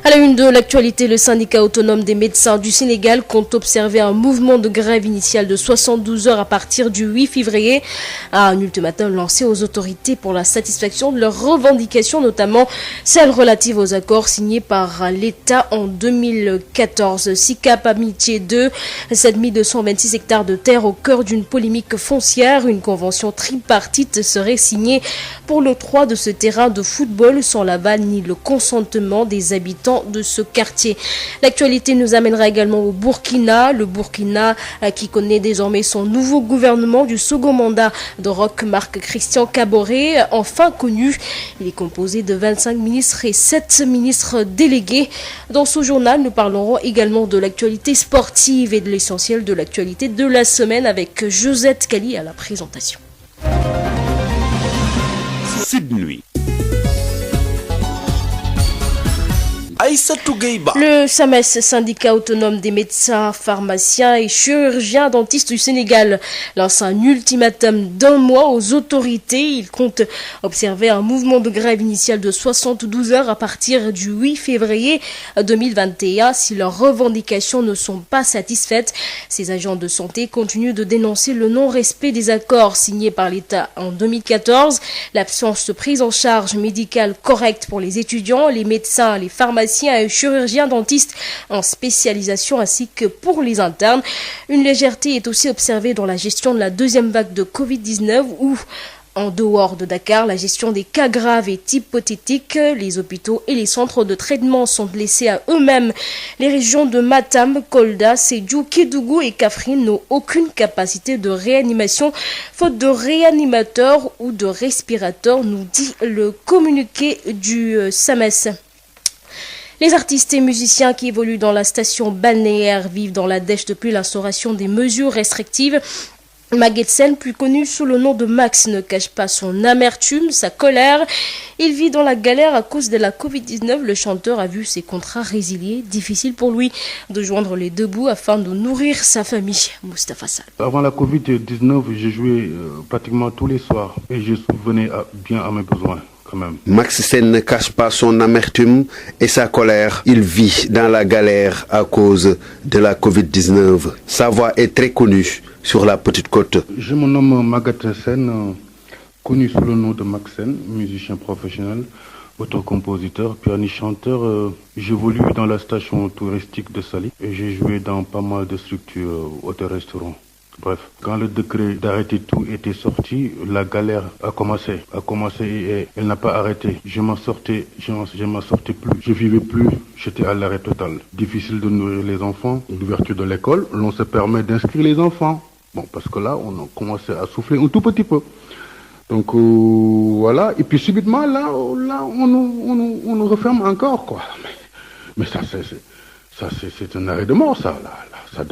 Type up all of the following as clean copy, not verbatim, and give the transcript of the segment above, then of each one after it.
À la une de l'actualité, le syndicat autonome des médecins du Sénégal compte observer un mouvement de grève initial de 72 heures à partir du 8 février. Un ultimatum lancé aux autorités pour la satisfaction de leurs revendications, notamment celles relatives aux accords signés par l'État en 2014. SICAP Amitié 2, 7226 hectares de terre au cœur d'une polémique foncière. Une convention tripartite serait signée pour l'octroi de ce terrain de football sans l'aval ni le consentement des habitants de ce quartier. L'actualité nous amènera également au Burkina. Le Burkina qui connaît désormais son nouveau gouvernement du second mandat de Roch Marc Christian Kaboré, enfin connu. Il est composé de 25 ministres et 7 ministres délégués. Dans ce journal, nous parlerons également de l'actualité sportive et de l'essentiel de l'actualité de la semaine avec Josette Kali à la présentation. Sud Nuit. Le SAMES, syndicat autonome des médecins, pharmaciens et chirurgiens dentistes du Sénégal, lance un ultimatum d'1 mois aux autorités. Il compte observer un mouvement de grève initial de 72 heures à partir du 8 février 2021. Si leurs revendications ne sont pas satisfaites, ces agents de santé continuent de dénoncer le non-respect des accords signés par l'État en 2014, l'absence de prise en charge médicale correcte pour les étudiants, les médecins, les pharmaciens et chirurgiens dentistes en spécialisation ainsi que pour les internes. Une légèreté est aussi observée dans la gestion de la deuxième vague de Covid-19 où, en dehors de Dakar, la gestion des cas graves est hypothétique. Les hôpitaux et les centres de traitement sont laissés à eux-mêmes. Les régions de Matam, Kolda, Sédhiou, Kédougou et Kaffrine n'ont aucune capacité de réanimation, faute de réanimateurs ou de respirateurs, nous dit le communiqué du SAMES. Les artistes et musiciens qui évoluent dans la station balnéaire vivent dans la dèche depuis l'instauration des mesures restrictives. Maguetsen, plus connu sous le nom de Max, ne cache pas son amertume, sa colère. Il vit dans la galère à cause de la Covid-19. Le chanteur a vu ses contrats résiliés. Difficile pour lui de joindre les deux bouts afin de nourrir sa famille. Moustapha Sall. Avant la Covid-19, je jouais pratiquement tous les soirs et je subvenais bien à mes besoins. Max Sen ne cache pas son amertume et sa colère. Il vit dans la galère à cause de la Covid-19. Sa voix est très connue sur la Petite Côte. Je me nomme Maguetsen, connu sous le nom de Max Sen, musicien professionnel, auteur-compositeur, pianiste-chanteur. J'évolue dans la station touristique de Saly et j'ai joué dans pas mal de structures, hôtels-restaurants. Bref, quand le décret d'arrêter tout était sorti, la galère a commencé et elle n'a pas arrêté. Je m'en sortais plus, je vivais plus, j'étais à l'arrêt total. Difficile de nourrir les enfants, l'ouverture de l'école, l'on se permet d'inscrire les enfants. Bon, parce que là, on a commencé à souffler un tout petit peu. Donc voilà, et puis subitement, là on nous referme encore, quoi. Mais ça, c'est un arrêt de mort, ça, là. Ça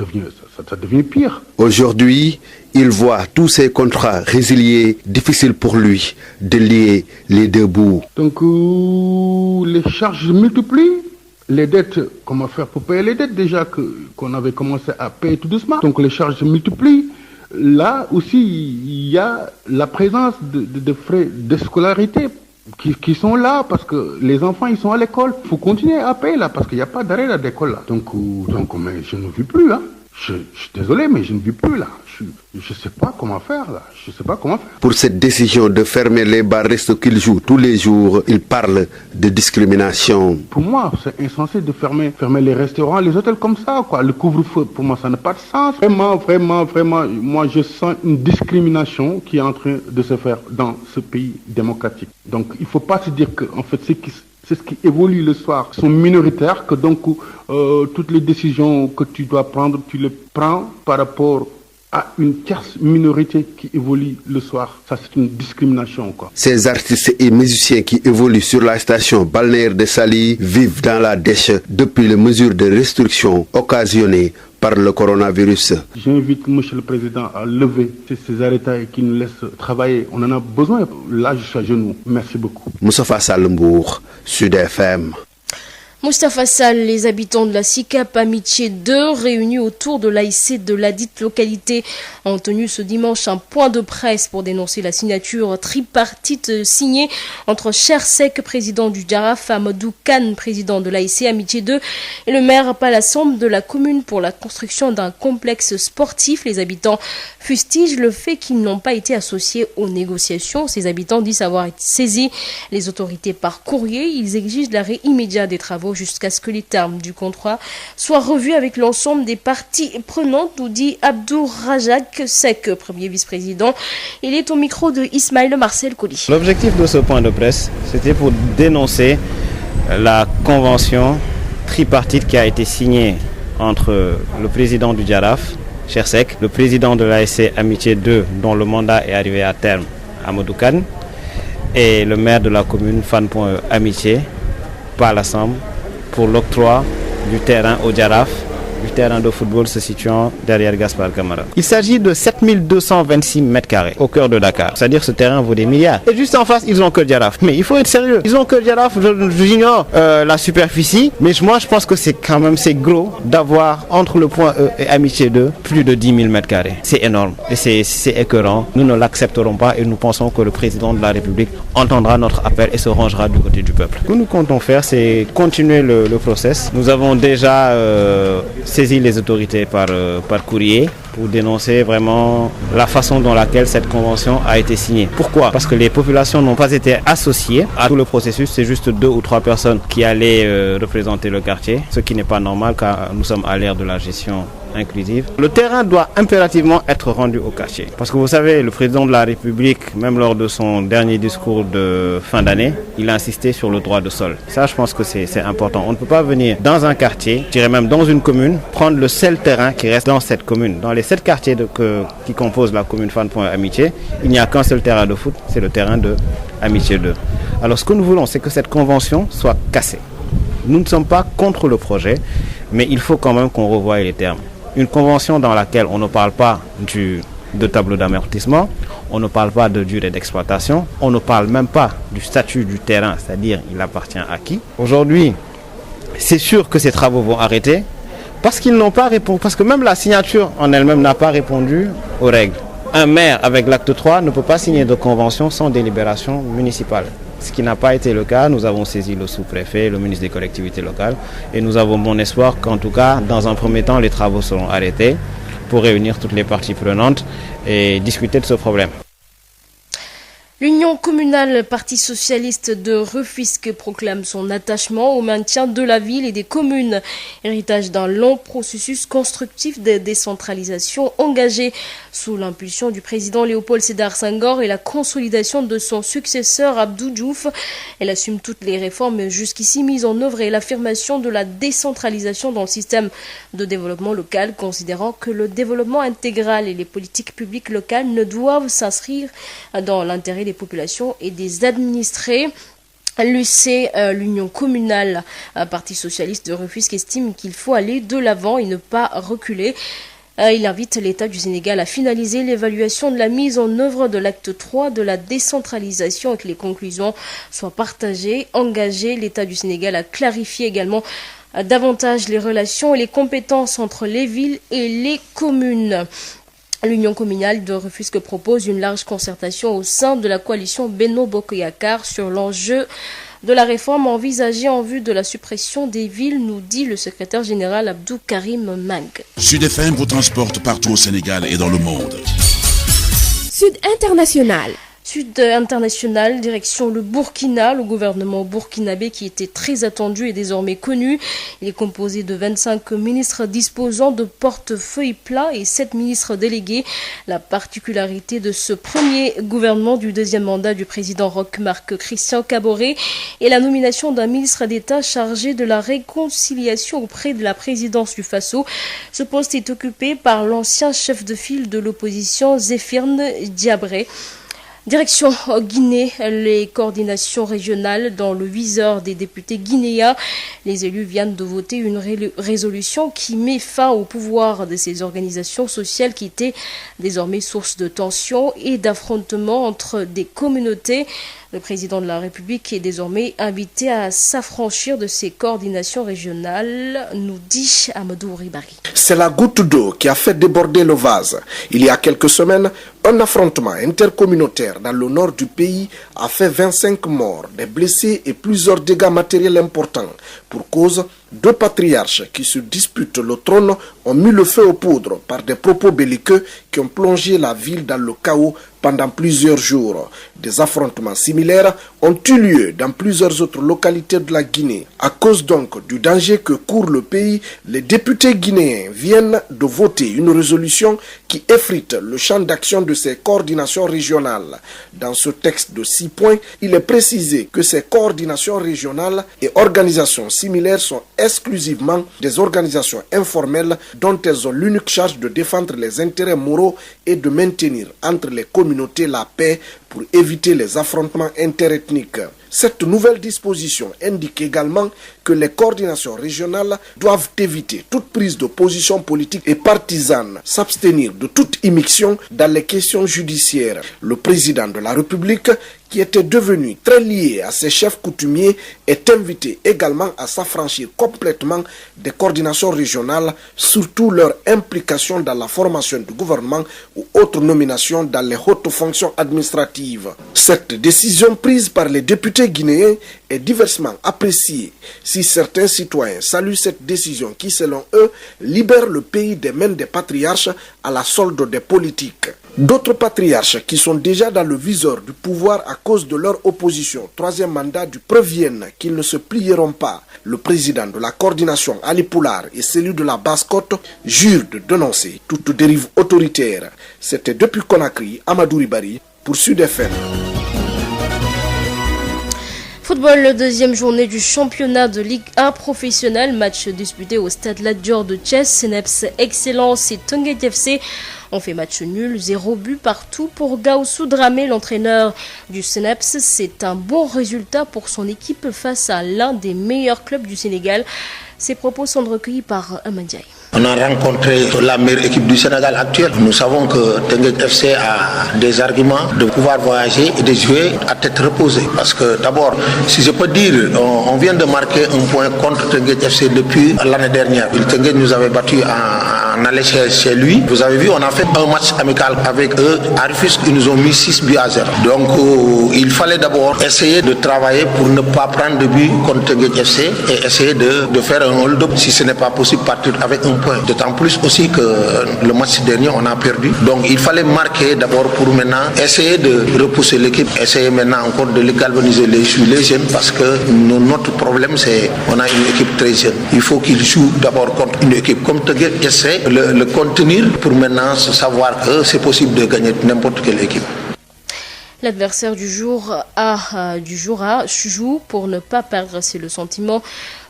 devient pire. Aujourd'hui, il voit tous ses contrats résiliés. Difficile pour lui de lier les deux bouts. Donc, les charges se multiplient. Les dettes, comment faire pour payer les dettes déjà qu'on avait commencé à payer tout doucement. Donc, les charges se multiplient. Là aussi, il y a la présence de frais de scolarité qui sont là parce que les enfants ils sont à l'école. Il faut continuer à payer là parce qu'il n'y a pas d'arrêt à l'école là. Donc mais je ne vis plus hein. Je suis désolé mais je ne vis plus là. Je sais pas comment faire là. Je sais pas comment faire. Pour cette décision de fermer les bars-restos qu'il joue tous les jours, il parle de discrimination. Pour moi, c'est insensé de fermer les restaurants, les hôtels comme ça quoi. Le couvre-feu, pour moi, ça n'a pas de sens. Vraiment, moi je sens une discrimination qui est en train de se faire dans ce pays démocratique. Donc il faut pas se dire que en fait c'est ce qui évolue le soir sont minoritaires, que donc toutes les décisions que tu dois prendre, tu les prends par rapport à une tierce minorité qui évolue le soir. Ça, c'est une discrimination, quoi. Ces artistes et musiciens qui évoluent sur la station balnéaire de Saly vivent dans la dèche depuis les mesures de restriction occasionnées par le coronavirus. J'invite Monsieur le Président à lever ces arrêtés qui nous laissent travailler. On en a besoin. Là, je suis à genoux. Merci beaucoup. Moustapha Sall Mbour, Sud FM. Moustapha Sall, les habitants de la SICAP Amitié 2, réunis autour de l'AIC de ladite localité, ont tenu ce dimanche un point de presse pour dénoncer la signature tripartite signée entre Chersek, président du Djaraf, Amadou Kane, président de l'AIC Amitié 2, et le maire Palassambe de la commune pour la construction d'un complexe sportif. Les habitants fustigent le fait qu'ils n'ont pas été associés aux négociations. Ces habitants disent avoir saisi les autorités par courrier. Ils exigent l'arrêt immédiat des travaux jusqu'à ce que les termes du contrat soient revus avec l'ensemble des parties prenantes, nous dit Abdou Rajak Sek, premier vice-président. Il est au micro de Ismaël Marcel Colli. L'objectif de ce point de presse, c'était pour dénoncer la convention tripartite qui a été signée entre le président du Djaraf, Chersek, le président de l'ASC Amitié 2, dont le mandat est arrivé à terme, Amadou Kane, et le maire de la commune Fan.e Amitié, Palassambe, pour l'octroi du terrain au Djaraf, du terrain de football se situant derrière Gaspard Camara. Il s'agit de 7226 mètres carrés au cœur de Dakar. C'est-à-dire ce terrain vaut des milliards. Et juste en face, ils ont que Djaraf. Mais il faut être sérieux. Ils ont que Djaraf, j'ignore la superficie, mais moi je pense que c'est gros d'avoir entre le point E et Amitié 2 plus de 10 000 mètres carrés. C'est énorme et c'est écœurant. Nous ne l'accepterons pas et nous pensons que le président de la République entendra notre appel et se rangera du côté du peuple. Ce que nous comptons faire, c'est continuer le process. Nous avons déjà saisi les autorités par courrier pour dénoncer vraiment la façon dont laquelle cette convention a été signée. Pourquoi? Parce que les populations n'ont pas été associées à tout le processus. C'est juste 2 ou 3 personnes qui allaient représenter le quartier, ce qui n'est pas normal car nous sommes à l'ère de la gestion inclusive. Le terrain doit impérativement être rendu au quartier. Parce que vous savez, le président de la République, même lors de son dernier discours de fin d'année, il a insisté sur le droit de sol. Ça, je pense que c'est important. On ne peut pas venir dans un quartier, je dirais même dans une commune, prendre le seul terrain qui reste dans cette commune. Dans les 7 quartiers qui composent la commune Fan.e Amitié, il n'y a qu'un seul terrain de foot, c'est le terrain de Amitié 2. Alors ce que nous voulons, c'est que cette convention soit cassée. Nous ne sommes pas contre le projet, mais il faut quand même qu'on revoie les termes. Une convention dans laquelle on ne parle pas de tableau d'amortissement, on ne parle pas de durée d'exploitation, on ne parle même pas du statut du terrain, c'est-à-dire il appartient à qui. Aujourd'hui, c'est sûr que ces travaux vont arrêter parce qu'ils n'ont pas répondu, parce que même la signature en elle-même n'a pas répondu aux règles. Un maire avec l'acte 3 ne peut pas signer de convention sans délibération municipale. Ce qui n'a pas été le cas. Nous avons saisi le sous-préfet, le ministre des collectivités locales et nous avons bon espoir qu'en tout cas, dans un premier temps, les travaux seront arrêtés pour réunir toutes les parties prenantes et discuter de ce problème. L'Union communale Parti socialiste de Rufisque proclame son attachement au maintien de la ville et des communes, héritage d'un long processus constructif de décentralisation engagé sous l'impulsion du président Léopold Sédar Senghor et la consolidation de son successeur Abdou Diouf. Elle assume toutes les réformes jusqu'ici mises en œuvre et l'affirmation de la décentralisation dans le système de développement local, considérant que le développement intégral et les politiques publiques locales ne doivent s'inscrire dans l'intérêt des populations et des administrés. L'UC, l'Union communale Parti socialiste de Rufisque, estime qu'il faut aller de l'avant et ne pas reculer. Il invite l'État du Sénégal à finaliser l'évaluation de la mise en œuvre de l'acte 3 de la décentralisation et que les conclusions soient partagées. Engager l'État du Sénégal à clarifier également davantage les relations et les compétences entre les villes et les communes. L'Union communale de Rufisque propose une large concertation au sein de la coalition Benno Bokk Yakaar sur l'enjeu de la réforme envisagée en vue de la suppression des villes, nous dit le secrétaire général Abdou Karim Mang. Sud FM vous transporte partout au Sénégal et dans le monde. Sud International. Sud International, direction le Burkina. Le gouvernement burkinabé, qui était très attendu, est désormais connu. Il est composé de 25 ministres disposant de portefeuilles plats et 7 ministres délégués. La particularité de ce premier gouvernement du deuxième mandat du président Roch-Marc Christian Kaboré est la nomination d'un ministre d'État chargé de la réconciliation auprès de la présidence du Faso. Ce poste est occupé par l'ancien chef de file de l'opposition Zéphirne Diabré. Direction Guinée, les coordinations régionales dans le viseur des députés guinéens. Les élus viennent de voter une résolution qui met fin au pouvoir de ces organisations sociales qui étaient désormais source de tensions et d'affrontements entre des communautés. Le président de la République est désormais invité à s'affranchir de ces coordinations régionales, nous dit Amadou Ribari. C'est la goutte d'eau qui a fait déborder le vase. Il y a quelques semaines, un affrontement intercommunautaire dans le nord du pays a fait 25 morts, des blessés et plusieurs dégâts matériels importants. Pour cause, 2 patriarches qui se disputent le trône ont mis le feu aux poudres par des propos belliqueux qui ont plongé la ville dans le chaos pendant plusieurs jours. Des affrontements similaires ont eu lieu dans plusieurs autres localités de la Guinée. À cause donc du danger que court le pays, les députés guinéens viennent de voter une résolution qui effrite le champ d'action de ces coordinations régionales. Dans ce texte de 6 points, il est précisé que ces coordinations régionales et organisations similaires sont exclusivement des organisations informelles dont elles ont l'unique charge de défendre les intérêts moraux et de maintenir entre les communautés la paix pour éviter les affrontements interethniques. Cette nouvelle disposition indique également que les coordinations régionales doivent éviter toute prise de position politique et partisane, s'abstenir de toute immixtion dans les questions judiciaires. Le président de la République, qui était devenu très lié à ses chefs coutumiers, est invité également à s'affranchir complètement des coordinations régionales, surtout leur implication dans la formation du gouvernement ou autres nominations dans les hautes fonctions administratives. Cette décision prise par les députés guinéens est diversement appréciée. Si certains citoyens saluent cette décision qui, selon eux, libère le pays des mains des patriarches à la solde des politiques. D'autres patriarches qui sont déjà dans le viseur du pouvoir à cause de leur opposition, 3e mandat, préviennent qu'ils ne se plieront pas. Le président de la coordination Ali Poulard et celui de la Basse-Côte jurent de dénoncer toute dérive autoritaire. C'était depuis Conakry, Amadou Ribari pour Sud FM. Football, deuxième journée du championnat de Ligue 1 professionnel. Match disputé au stade Lat Dior de Thiès. Seneps Excellence et Teungueth FC ont fait match nul, 0 but partout pour Gaussou Dramé, l'entraîneur du Seneps. C'est un bon résultat pour son équipe face à l'un des meilleurs clubs du Sénégal. Ces propos sont recueillis par Amandiaï. On a rencontré la meilleure équipe du Sénégal actuelle. Nous savons que Teungueth FC a des arguments de pouvoir voyager et de jouer à tête reposée. Parce que d'abord, si je peux dire, on vient de marquer un point contre Teungueth FC depuis l'année dernière. Teungueth nous avait battu en aller chez lui. Vous avez vu, on a fait un match amical avec eux. À Rufisque, ils nous ont mis 6 buts à 0. Donc, il fallait d'abord essayer de travailler pour ne pas prendre de but contre Teungueth FC et essayer de faire un hold-up. Si ce n'est pas possible, partir avec un point. D'autant plus aussi que le match dernier, on a perdu. Donc, il fallait marquer d'abord pour maintenant essayer de repousser l'équipe, essayer maintenant encore de galvaniser les jeunes parce que notre problème, c'est qu'on a une équipe très jeune. Il faut qu'ils jouent d'abord contre une équipe comme Teungueth FC, le contenir pour maintenant savoir que c'est possible de gagner n'importe quelle équipe. L'adversaire du jour A joue pour ne pas perdre, c'est le sentiment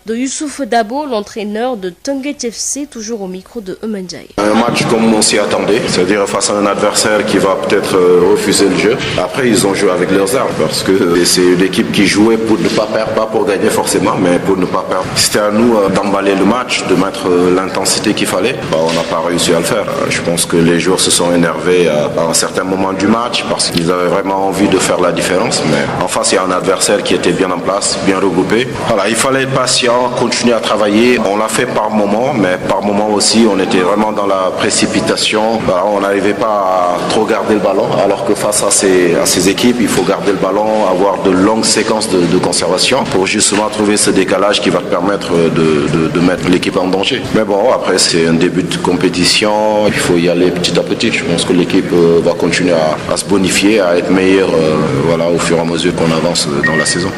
de Youssouf Dabo, l'entraîneur de Teungueth FC, toujours au micro de Eumendjaï. Un match comme on s'y attendait, c'est-à-dire face à un adversaire qui va peut-être refuser le jeu. Après, ils ont joué avec leurs armes parce que c'est une équipe qui jouait pour ne pas perdre, pas pour gagner forcément, mais pour ne pas perdre. C'était à nous d'emballer le match, de mettre l'intensité qu'il fallait. On n'a pas réussi à le faire. Je pense que les joueurs se sont énervés à un certain moment du match parce qu'ils avaient vraiment envie de faire la différence. Mais en face, il y a un adversaire qui était bien en place, bien regroupé. Voilà, il fallait être patient, continuer à travailler. On l'a fait par moment, mais par moment aussi, on était vraiment dans la précipitation. Voilà, on n'arrivait pas à trop garder le ballon, alors que face à ces équipes, il faut garder le ballon, avoir de longues séquences de conservation pour justement trouver ce décalage qui va te permettre de mettre l'équipe en danger. Mais bon, après, c'est un début de compétition. Il faut y aller petit à petit. Je pense que l'équipe va continuer à se bonifier, à être meilleure au fur et à mesure qu'on avance dans la saison.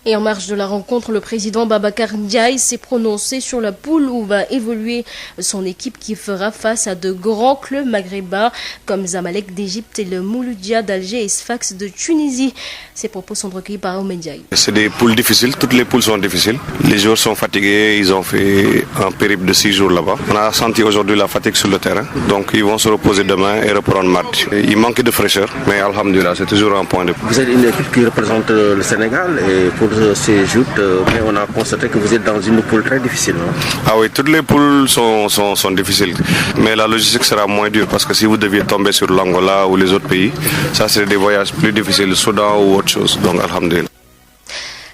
Et en marge de la rencontre, le président Babacar Ndiaye s'est prononcé sur la poule où va évoluer son équipe qui fera face à de grands clubs maghrébins comme Zamalek d'Égypte et le Mouloudia d'Alger et Sfax de Tunisie. Ces propos sont recueillis par Oumé Ndiaye. C'est des poules difficiles, toutes les poules sont difficiles. Les joueurs sont fatigués, ils ont fait un périple de 6 jours là-bas. On a senti aujourd'hui la fatigue sur le terrain, donc ils vont se reposer demain et reprendre mardi. Il manque de fraîcheur, mais alhamdoulilah, c'est toujours un point de... Vous êtes une équipe qui représente le Sénégal et pour contre ces joutes, mais on a constaté que vous êtes dans une poule très difficile. Non? Ah oui, toutes les poules sont difficiles, mais la logistique sera moins dure parce que si vous deviez tomber sur l'Angola ou les autres pays, ça serait des voyages plus difficiles, Soudan ou autre chose. Donc, alhamdulillah.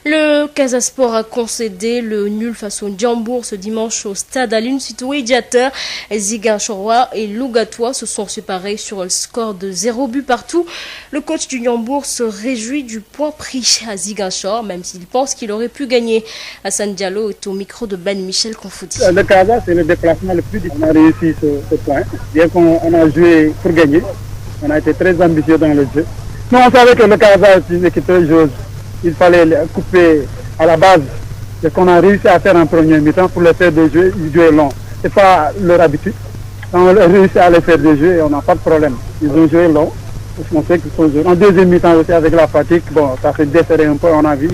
Le Casa Sport a concédé le nul face au Ndiambour ce dimanche au stade Aline Sitoé Diateur. Ziguinchorois et Lougatois se sont séparés sur le score de 0 but partout. Le coach du Ndiambour se réjouit du point pris à Ziguinchor, même s'il pense qu'il aurait pu gagner. Hassan Diallo est au micro de Ben Michel Confoudi. Le Casa, c'est le déplacement le plus difficile. On a réussi ce point. Bien qu'on a joué pour gagner, on a été très ambitieux dans le jeu. Mais on savait que le Casa est une équipe très joueuse. Il fallait couper à la base ce qu'on a réussi à faire en premier mi-temps pour les faire de jouer long. Ce n'est pas leur habitude. On a réussi à les faire de jouer et on n'a pas de problème. Ils ont joué long. On sait qu'ils sont joués. En deuxième mi-temps aussi avec la fatigue, bon, ça fait desserrer un peu, on a vu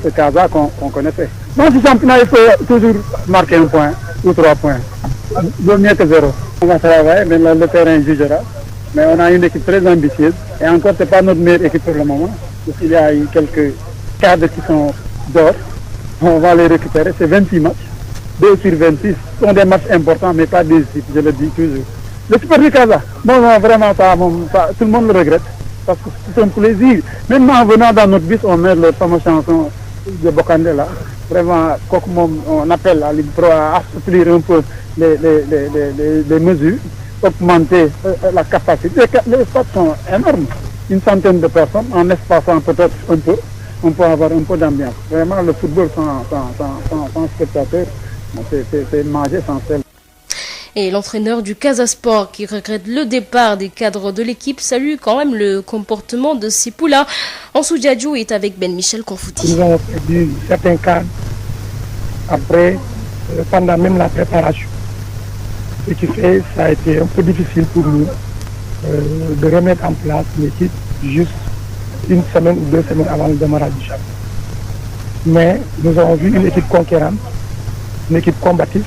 ce Casa qu'on connaissait. Dans ce championnat, il faut toujours marquer un point ou 3 points. Vaut mieux que 0. On va travailler, mais le terrain jugera. Mais on a une équipe très ambitieuse. Et encore, ce n'est pas notre meilleure équipe pour le moment. Il y a eu quelques cadres qui sont d'or. On va les récupérer. C'est 26 matchs. 2 sur 26 sont des matchs importants, mais pas décisifs, je le dis toujours. Le Super du Casa, bon, non, vraiment, ça, tout le monde le regrette. Parce que c'est un plaisir. Même en venant dans notre bus, on met leur fameuse chanson de Bokandé là. Vraiment, on appelle à l'Ibro à assouplir un peu les mesures, augmenter la capacité. Les stades sont énormes. Une centaine de personnes, en espaçant peut-être un peu, on peut avoir un peu d'ambiance. Vraiment, le football sans spectateurs, c'est manger sans sel. Et l'entraîneur du Casa Sport, qui regrette le départ des cadres de l'équipe, salue quand même le comportement de ces poulas. Ansou Diadjo est avec Ben Michel Confoudi. Nous avons perdu certains cadres après, pendant même la préparation. Ce qui fait, ça a été un peu difficile pour nous de remettre en place l'équipe juste une semaine ou 2 semaines avant le démarrage du championnat. Mais nous avons vu une équipe conquérante, une équipe combative,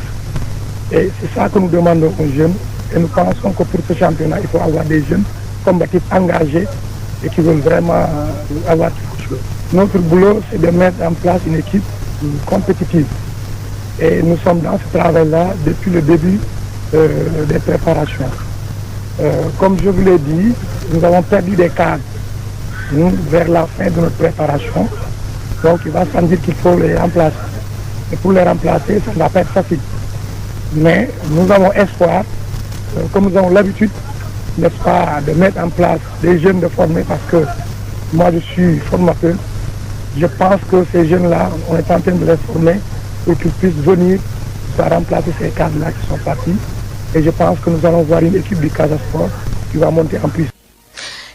et c'est ça que nous demandons aux jeunes. Et nous pensons que pour ce championnat, il faut avoir des jeunes combatifs engagés et qui veulent vraiment avoir quelque chose. Notre boulot, c'est de mettre en place une équipe compétitive. Et nous sommes dans ce travail-là depuis le début des préparations. Comme je vous l'ai dit, nous avons perdu des cadres vers la fin de notre préparation. Donc il va sans dire qu'il faut les remplacer. Et pour les remplacer, ça ne va pas être facile. Mais nous avons espoir, comme nous avons l'habitude, n'est-ce pas, de mettre en place des jeunes de former, parce que moi je suis formateur. Je pense que ces jeunes-là, on est en train de les former pour qu'ils puissent venir remplacer ces cadres-là qui sont partis. Et je pense que nous allons voir une équipe du Casa Sport qui va monter en puissance.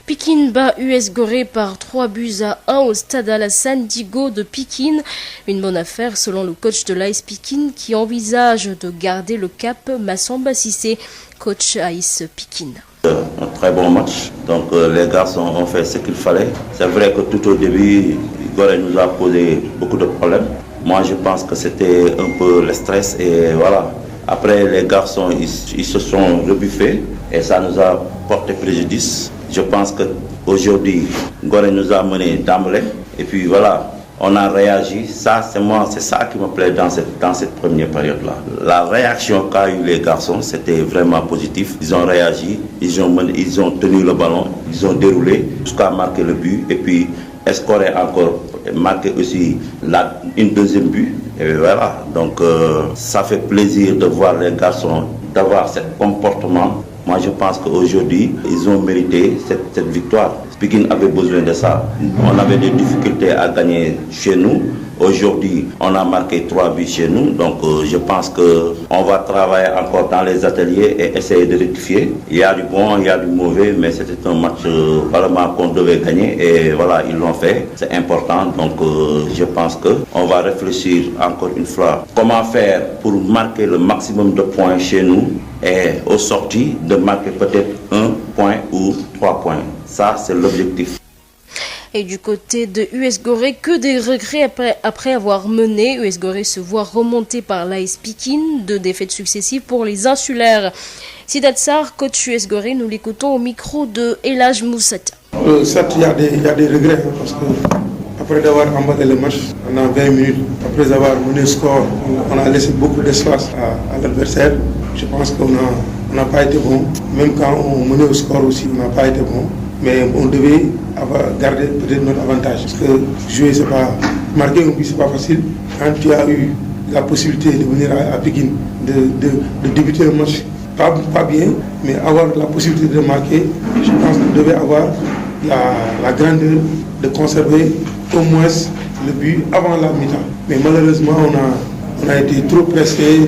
Pikine bat US Gorée par 3-1 au stade Alassane Digo de Pikine. Une bonne affaire selon le coach de l'AS Pikine qui envisage de garder le cap. Massamba Sissé, coach AS Pikine. Un très bon match. Donc les garçons ont fait ce qu'il fallait. C'est vrai que tout au début, Gorée nous a posé beaucoup de problèmes. Moi je pense que c'était un peu le stress et voilà. Après les garçons, ils se sont rebuffés et ça nous a porté préjudice. Je pense qu'aujourd'hui, Gorée nous a menés d'emblée. Et puis voilà, on a réagi. Ça, c'est ça qui me plaît dans cette première période-là. La réaction qu'a eu les garçons, c'était vraiment positif. Ils ont réagi, ils ont tenu le ballon, ils ont déroulé jusqu'à marquer le but. Et puis, escorer encore, marquer aussi une deuxième but. Et voilà, donc ça fait plaisir de voir les garçons, d'avoir ce comportement. Moi, je pense qu'aujourd'hui, ils ont mérité cette victoire. Pikine avait besoin de ça. On avait des difficultés à gagner chez nous. Aujourd'hui, on a marqué 3 buts chez nous. Donc, je pense qu'on va travailler encore dans les ateliers et essayer de rectifier. Il y a du bon, il y a du mauvais, mais c'était un match vraiment qu'on devait gagner. Et voilà, ils l'ont fait. C'est important. Donc, je pense qu'on va réfléchir encore une fois comment faire pour marquer le maximum de points chez nous. Et aux sorties, de marquer peut-être 1 point ou 3 points. Ça, c'est l'objectif. Et du côté de US Gorée, que des regrets après avoir mené. US Gorée se voit remonter par l'AS Pikine, 2 défaites successives pour les insulaires. Sidat Sarr, coach US Gorée, nous l'écoutons au micro de Elhaj Moussata. Certes, il y a des regrets, parce que après d'avoir emballé le match pendant 20 minutes, après avoir mené le score, on a laissé beaucoup d'espace à l'adversaire. Je pense qu'on n'a pas été bon. Même quand on menait au score aussi, on n'a pas été bon. Mais on devait garder peut-être notre avantage. Parce que jouer, c'est pas... Marquer un but, c'est pas facile. Quand tu as eu la possibilité de venir à Pékin, de débuter le match, pas bien, mais avoir la possibilité de marquer, je pense qu'on devait avoir la grandeur de conserver au moins le but avant la mi-temps. Mais malheureusement, on a été trop pressé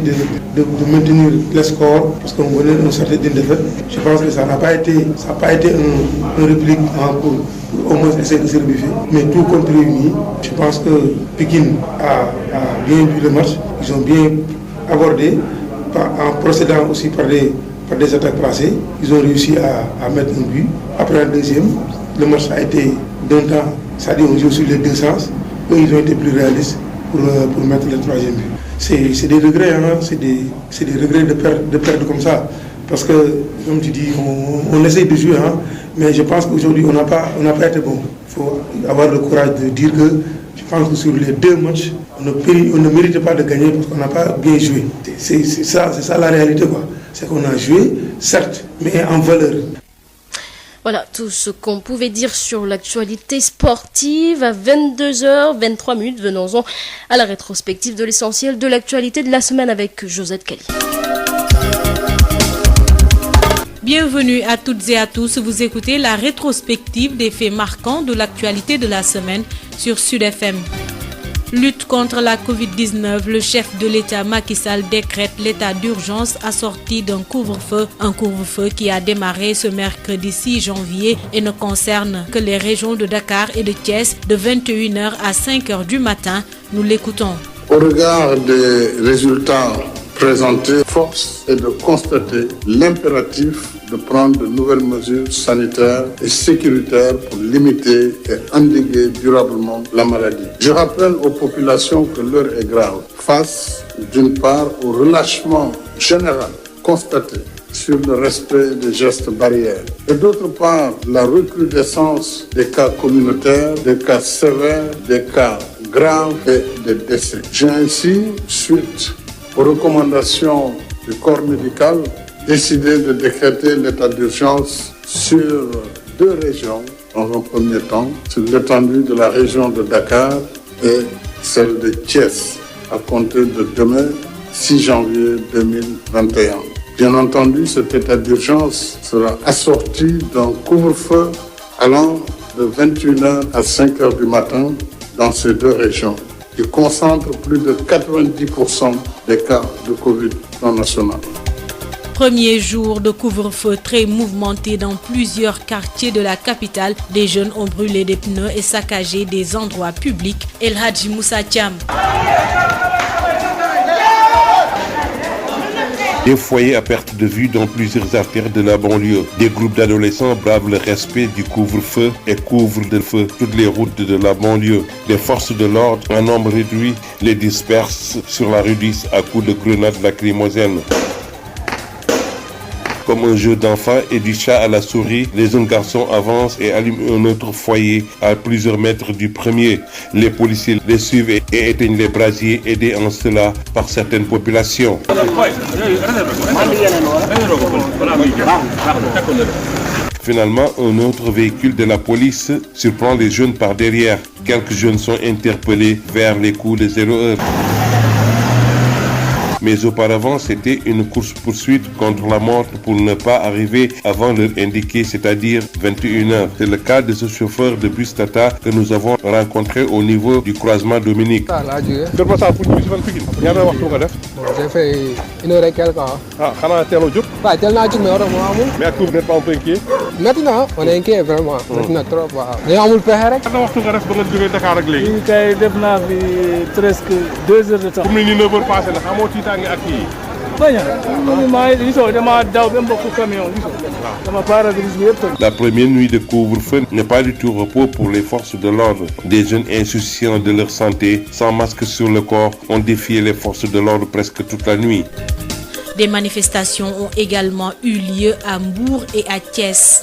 de maintenir le score parce qu'on venait de nous sortir d'une défaite. Je pense que ça n'a pas été un réplique pour au moins essayer de se rebiffer. Mais tout compte réuni, je pense que Pékin a bien vu le match. Ils ont bien abordé en procédant aussi par des attaques placées. Ils ont réussi à mettre un but. Après un deuxième, le match a été d'un temps, c'est-à-dire on joue sur les deux sens. Eux, ils ont été plus réalistes pour mettre le troisième but. C'est des regrets, hein, c'est des regrets de perdre comme ça. Parce que, comme tu dis, on essaye de jouer, hein, mais je pense qu'aujourd'hui, on n'a pas été bon. Il faut avoir le courage de dire que je pense que sur les deux matchs, on ne mérite pas de gagner parce qu'on n'a pas bien joué. C'est ça la réalité, quoi. C'est qu'on a joué, certes, mais en valeur. Voilà tout ce qu'on pouvait dire sur l'actualité sportive à 22h23. Venons-en à la rétrospective de l'essentiel de l'actualité de la semaine avec Josette Kali. Bienvenue à toutes et à tous, vous écoutez la rétrospective des faits marquants de l'actualité de la semaine sur Sud FM. Lutte contre la Covid-19, le chef de l'État Macky Sall décrète l'état d'urgence assorti d'un couvre-feu. Un couvre-feu qui a démarré ce mercredi 6 janvier et ne concerne que les régions de Dakar et de Thiès de 21h à 5h du matin. Nous l'écoutons. Au regard des résultats présentés, force est de constater l'impératif de prendre de nouvelles mesures sanitaires et sécuritaires pour limiter et endiguer durablement la maladie. Je rappelle aux populations que l'heure est grave. Face, d'une part, au relâchement général constaté sur le respect des gestes barrières et d'autre part, la recrudescence des cas communautaires, des cas sévères, des cas graves et des décès. J'ai ainsi, suite aux recommandations du corps médical, décidé de décréter l'état d'urgence sur deux régions, dans un premier temps, sur l'étendue de la région de Dakar et celle de Thiès, à compter de demain, 6 janvier 2021. Bien entendu, cet état d'urgence sera assorti d'un couvre-feu allant de 21h à 5h du matin dans ces deux régions, qui concentre plus de 90% des cas de Covid non national. Premier jour de couvre-feu très mouvementé dans plusieurs quartiers de la capitale. Des jeunes ont brûlé des pneus et saccagé des endroits publics. El Hadji Moussa Thiam. Des foyers à perte de vue dans plusieurs artères de la banlieue. Des groupes d'adolescents bravent le respect du couvre-feu et couvrent de feu toutes les routes de la banlieue. Les forces de l'ordre, en nombre réduit, les dispersent sur la rue 10 à coups de grenades lacrymogènes. Comme un jeu d'enfant et du chat à la souris, les jeunes garçons avancent et allument un autre foyer à plusieurs mètres du premier. Les policiers les suivent et éteignent les brasiers, aidés en cela par certaines populations. Finalement, un autre véhicule de la police surprend les jeunes par derrière. Quelques jeunes sont interpellés vers les coups de 0 heure. Mais auparavant, c'était une course-poursuite contre la montre pour ne pas arriver avant l'heure indiquée, c'est-à-dire 21h. C'est le cas de ce chauffeur de bus Tata que nous avons rencontré au niveau du croisement Dominique. J'ai fait 1h et quelques. Ah, mais à coup, vous n'êtes pas un peu inquiet? Maintenant, on est inquiet vraiment. Maintenant, trop. Presque 2 heures de temps. La première nuit de couvre-feu n'est pas du tout repos pour les forces de l'ordre. Des jeunes insouciants de leur santé, sans masque sur le corps, ont défié les forces de l'ordre presque toute la nuit. Des manifestations ont également eu lieu à Mbour et à Thiès.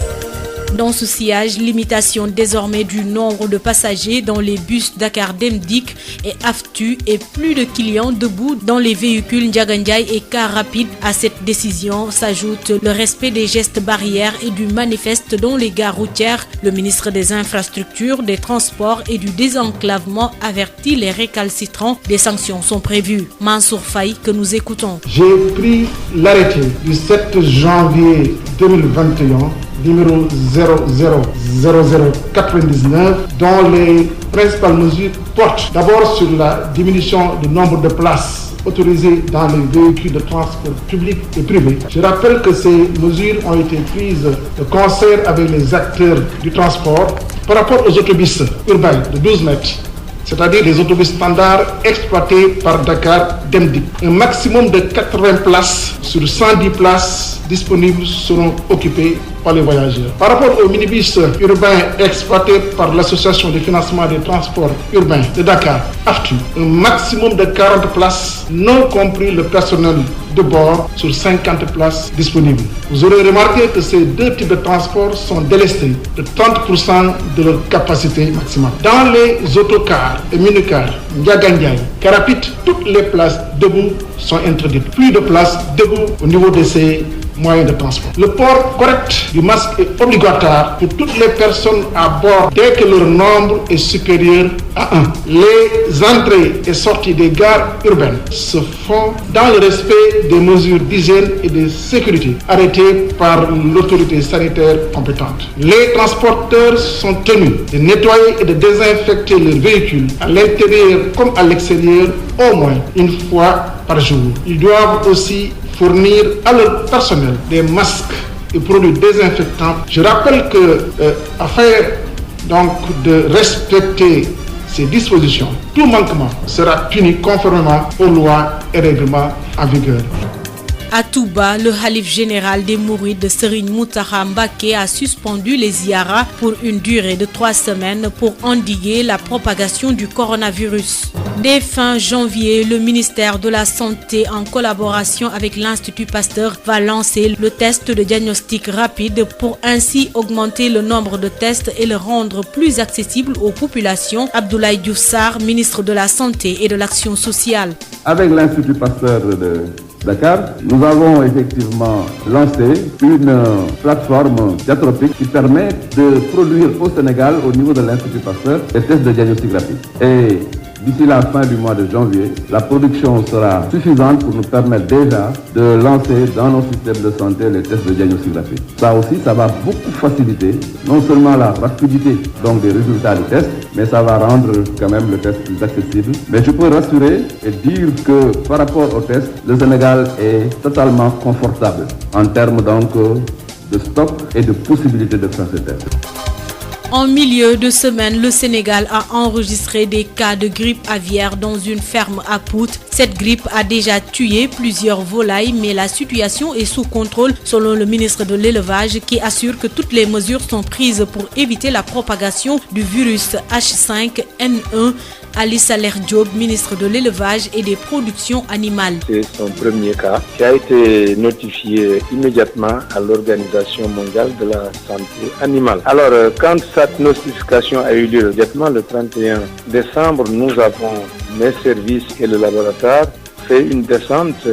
Dans ce sillage, limitation désormais du nombre de passagers dans les bus Dakar Demdik et Aftu et plus de clients debout dans les véhicules Ndiagandiaï et car rapide. À cette décision s'ajoute le respect des gestes barrières et du manifeste dans les gares routières. Le ministre des Infrastructures, des Transports et du Désenclavement avertit les récalcitrants. Des sanctions sont prévues. Mansour Faye, que nous écoutons. J'ai pris l'arrêté du 7 janvier 2021 numéro 000099 dont les principales mesures portent d'abord sur la diminution du nombre de places autorisées dans les véhicules de transport public et privé. Je rappelle que ces mesures ont été prises de concert avec les acteurs du transport par rapport aux autobus urbains de 12 mètres, c'est-à-dire les autobus standards exploités par Dakar Demdik. Un maximum de 80 places sur 110 places disponibles seront occupées par les voyageurs. Par rapport aux minibus urbains exploités par l'Association de financement des transports urbains de Dakar, AFTU, un maximum de 40 places, non compris le personnel de bord, sur 50 places disponibles. Vous aurez remarqué que ces deux types de transports sont délestés de 30% de leur capacité maximale. Dans les autocars et minicars, Ndiagandiaï, Carapit, toutes les places debout sont interdites. Plus de places debout au niveau de ces moyens de transport. Le port correct du masque est obligatoire pour toutes les personnes à bord dès que leur nombre est supérieur à 1. Les entrées et sorties des gares urbaines se font dans le respect des mesures d'hygiène et de sécurité arrêtées par l'autorité sanitaire compétente. Les transporteurs sont tenus de nettoyer et de désinfecter leurs véhicules à l'intérieur comme à l'extérieur au moins une fois par jour. Ils doivent aussi fournir à leur personnel des masques et produits désinfectants. Je rappelle que afin donc de respecter ces dispositions, tout manquement sera puni conformément aux lois et règlements en vigueur. À Touba, le Khalif général des Mourides Serigne Mountakha Mbacké a suspendu les ziyaras pour une durée de 3 semaines pour endiguer la propagation du coronavirus. Dès fin janvier, le ministère de la Santé, en collaboration avec l'Institut Pasteur, va lancer le test de diagnostic rapide pour ainsi augmenter le nombre de tests et le rendre plus accessible aux populations. Abdoulaye Diouf Sarr, ministre de la Santé et de l'Action sociale. Avec l'Institut Pasteur de Dakar, nous avons effectivement lancé une plateforme diatropique qui permet de produire au Sénégal, au niveau de l'Institut Pasteur, des tests de diagnostic rapide. Et d'ici la fin du mois de janvier, la production sera suffisante pour nous permettre déjà de lancer dans nos systèmes de santé les tests de diagnostic rapide. Ça aussi, ça va beaucoup faciliter non seulement la rapidité donc des résultats des tests, mais ça va rendre quand même le test plus accessible. Mais je peux rassurer et dire que par rapport au test, le Sénégal est totalement confortable en termes donc de stock et de possibilité de faire ces tests. En milieu de semaine, le Sénégal a enregistré des cas de grippe aviaire dans une ferme à Pout. Cette grippe a déjà tué plusieurs volailles, mais la situation est sous contrôle selon le ministre de l'Élevage qui assure que toutes les mesures sont prises pour éviter la propagation du virus H5N1. Ali Saler Diop, ministre de l'Élevage et des Productions Animales. C'est son premier cas qui a été notifié immédiatement à l'Organisation mondiale de la santé animale. Alors, quand cette notification a eu lieu immédiatement le 31 décembre, nous avons, mes services et le laboratoire, fait une descente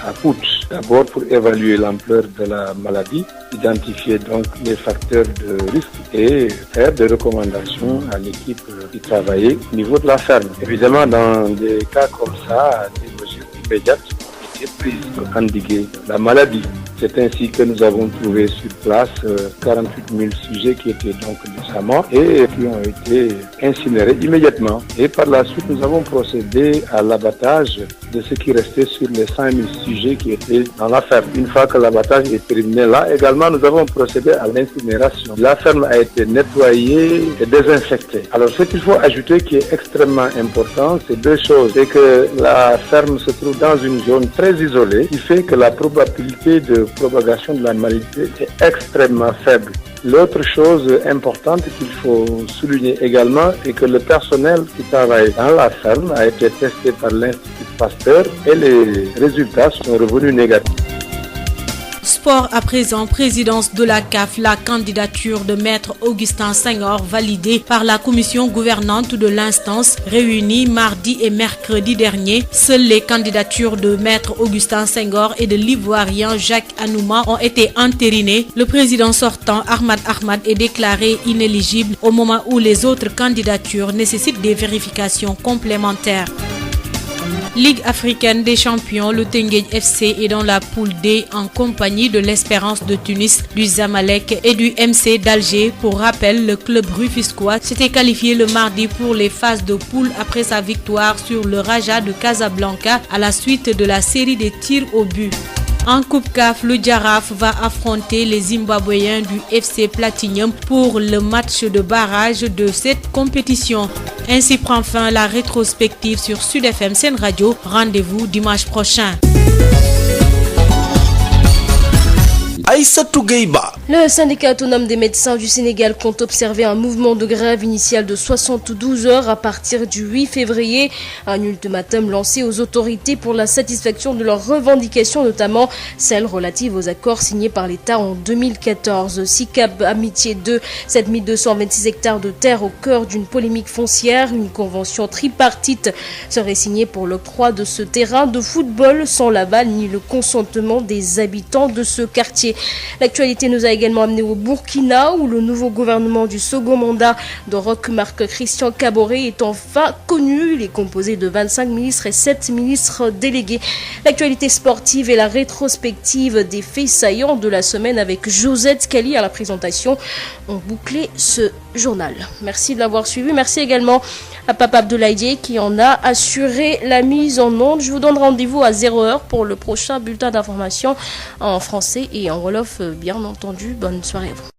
à Pout. D'abord pour évaluer l'ampleur de la maladie, identifier donc les facteurs de risque et faire des recommandations à l'équipe qui travaillait au niveau de la ferme. Évidemment, dans des cas comme ça, des mesures immédiates ont été prises pour endiguer la maladie. C'est ainsi que nous avons trouvé sur place 48 000 sujets qui étaient donc déjà morts et qui ont été incinérés immédiatement. Et par la suite, nous avons procédé à l'abattage de ce qui restait sur les 5 000 sujets qui étaient dans la ferme. Une fois que l'abattage est terminé là, également nous avons procédé à l'incinération. La ferme a été nettoyée et désinfectée. Alors ce qu'il faut ajouter qui est extrêmement important, c'est deux choses. C'est que la ferme se trouve dans une zone très isolée, qui fait que la probabilité de propagation de la maladie est extrêmement faible. L'autre chose importante qu'il faut souligner également est que le personnel qui travaille dans la ferme a été testé par l'Institut Pasteur et les résultats sont revenus négatifs. Sport à présent, présidence de la CAF, la candidature de Maître Augustin Senghor validée par la commission gouvernante de l'instance réunie mardi et mercredi dernier. Seules les candidatures de Maître Augustin Senghor et de l'Ivoirien Jacques Anouma ont été entérinées. Le président sortant Ahmad Ahmad est déclaré inéligible au moment où les autres candidatures nécessitent des vérifications complémentaires. Ligue africaine des champions, le Teungueth FC est dans la poule D en compagnie de l'Espérance de Tunis, du Zamalek et du MC d'Alger. Pour rappel, le club rufisquois s'était qualifié le mardi pour les phases de poule après sa victoire sur le Raja de Casablanca à la suite de la série des tirs au but. En Coupe CAF, le Jaraaf va affronter les Zimbabwéens du FC Platinum pour le match de barrage de cette compétition. Ainsi prend fin la rétrospective sur Sud FM Sen Radio. Rendez-vous dimanche prochain. Aïssatou Gueiba. Le syndicat autonome des médecins du Sénégal compte observer un mouvement de grève initial de 72 heures à partir du 8 février. Un ultimatum lancé aux autorités pour la satisfaction de leurs revendications, notamment celles relatives aux accords signés par l'État en 2014. SICAP Amitié 2, 7226 hectares de terre au cœur d'une polémique foncière. Une convention tripartite serait signée pour l'octroi de ce terrain de football sans l'aval ni le consentement des habitants de ce quartier. L'actualité nous a également amené au Burkina où le nouveau gouvernement du second mandat de Roch-Marc Christian Kaboré est enfin connu. Il est composé de 25 ministres et 7 ministres délégués. L'actualité sportive et la rétrospective des faits saillants de la semaine avec Josette Kali à la présentation ont bouclé ce journal. Merci de l'avoir suivi. Merci également à Papa Abdoulaye qui en a assuré la mise en onde. Je vous donne rendez-vous à 0h pour le prochain bulletin d'information en français et en wolof, bien entendu. Bonne soirée à vous.